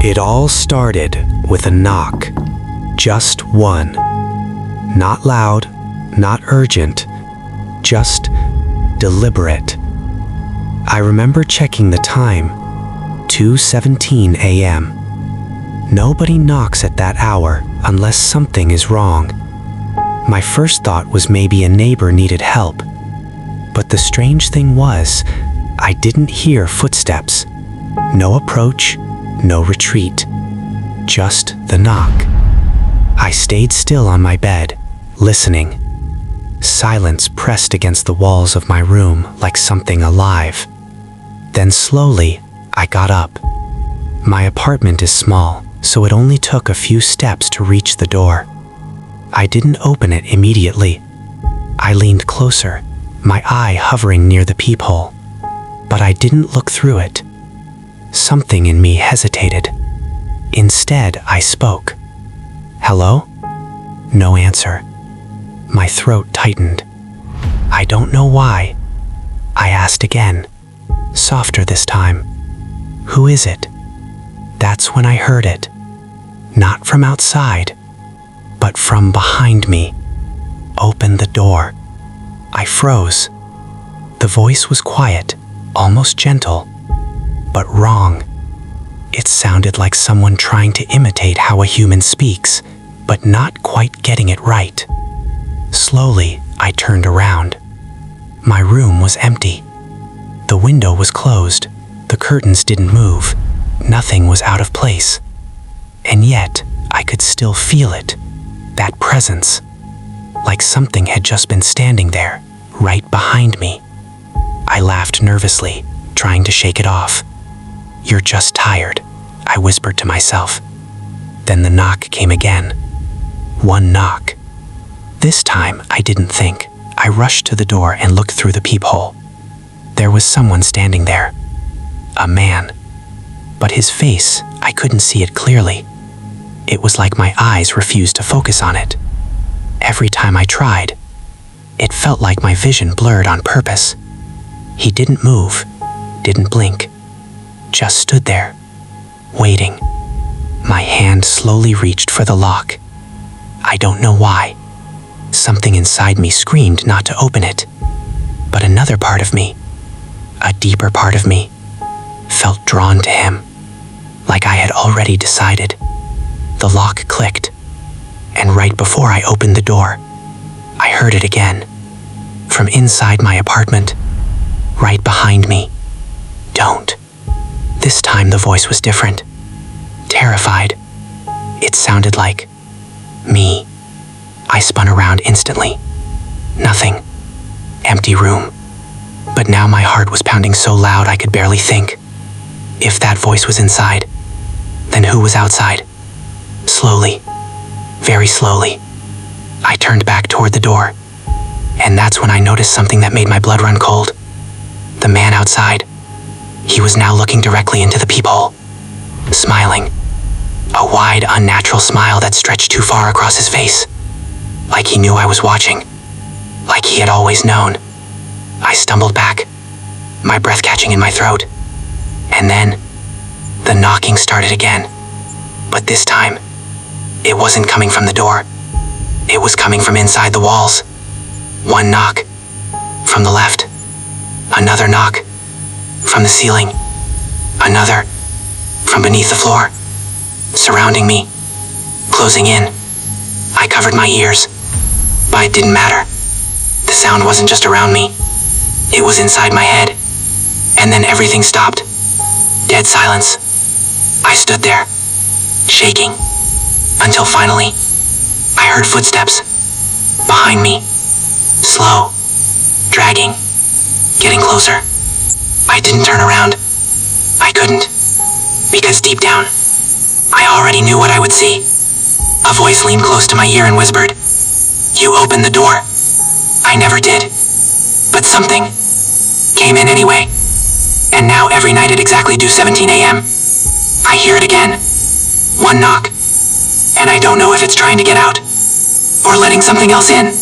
It all started with a knock. Just one. Not loud, not urgent, just deliberate. I remember checking the time, 2:17 a.m. Nobody knocks at that hour unless something is wrong. My first thought was maybe a neighbor needed help. But the strange thing was, I didn't hear footsteps. No approach, no retreat. Just the knock. I stayed still on my bed, listening. Silence pressed against the walls of my room like something alive. Then slowly, I got up. My apartment is small, so it only took a few steps to reach the door. I didn't open it immediately. I leaned closer, my eye hovering near the peephole. But I didn't look through it. Something in me hesitated. Instead, I spoke. "Hello?" No answer. My throat tightened. I don't know why. I asked again, softer this time. "Who is it?" That's when I heard it. Not from outside, but from behind me. "Open the door." I froze. The voice was quiet, almost gentle, but wrong. It sounded like someone trying to imitate how a human speaks, but not quite getting it right. Slowly, I turned around. My room was empty. The window was closed. The curtains didn't move. Nothing was out of place. And yet, I could still feel it. That presence. Like something had just been standing there, right behind me. I laughed nervously, trying to shake it off. "You're just tired," I whispered to myself. Then the knock came again. One knock. This time, I didn't think. I rushed to the door and looked through the peephole. There was someone standing there. A man. But his face, I couldn't see it clearly. It was like my eyes refused to focus on it. Every time I tried, it felt like my vision blurred on purpose. He didn't move, didn't blink, just stood there, waiting. My hand slowly reached for the lock. I don't know why. Something inside me screamed not to open it. But another part of me, a deeper part of me, felt drawn to him, like I had already decided. The lock clicked, and right before I opened the door, I heard it again. From inside my apartment, right behind me. "Don't." This time the voice was different. Terrified. It sounded like me. I spun around instantly. Nothing. Empty room. But now my heart was pounding so loud I could barely think. If that voice was inside, then who was outside? Slowly, very slowly, I turned back toward the door. And that's when I noticed something that made my blood run cold. The man outside. He was now looking directly into the peephole, smiling. A wide, unnatural smile that stretched too far across his face. Like he knew I was watching. Like he had always known. I stumbled back, my breath catching in my throat. And then, the knocking started again. But this time, it wasn't coming from the door. It was coming from inside the walls. One knock, from the left. Another knock, from the ceiling. Another, from beneath the floor. Surrounding me, closing in. I covered my ears, but it didn't matter. The sound wasn't just around me. It was inside my head. And then everything stopped. Dead silence. I stood there, shaking, until finally, I heard footsteps behind me. Slow, dragging, getting closer. I didn't turn around. I couldn't, because deep down, I already knew what I would see. A voice leaned close to my ear and whispered, "You opened the door." I never did. But something came in anyway. And now every night at exactly 2:17 a.m., I hear it again. One knock. And I don't know if it's trying to get out, or letting something else in.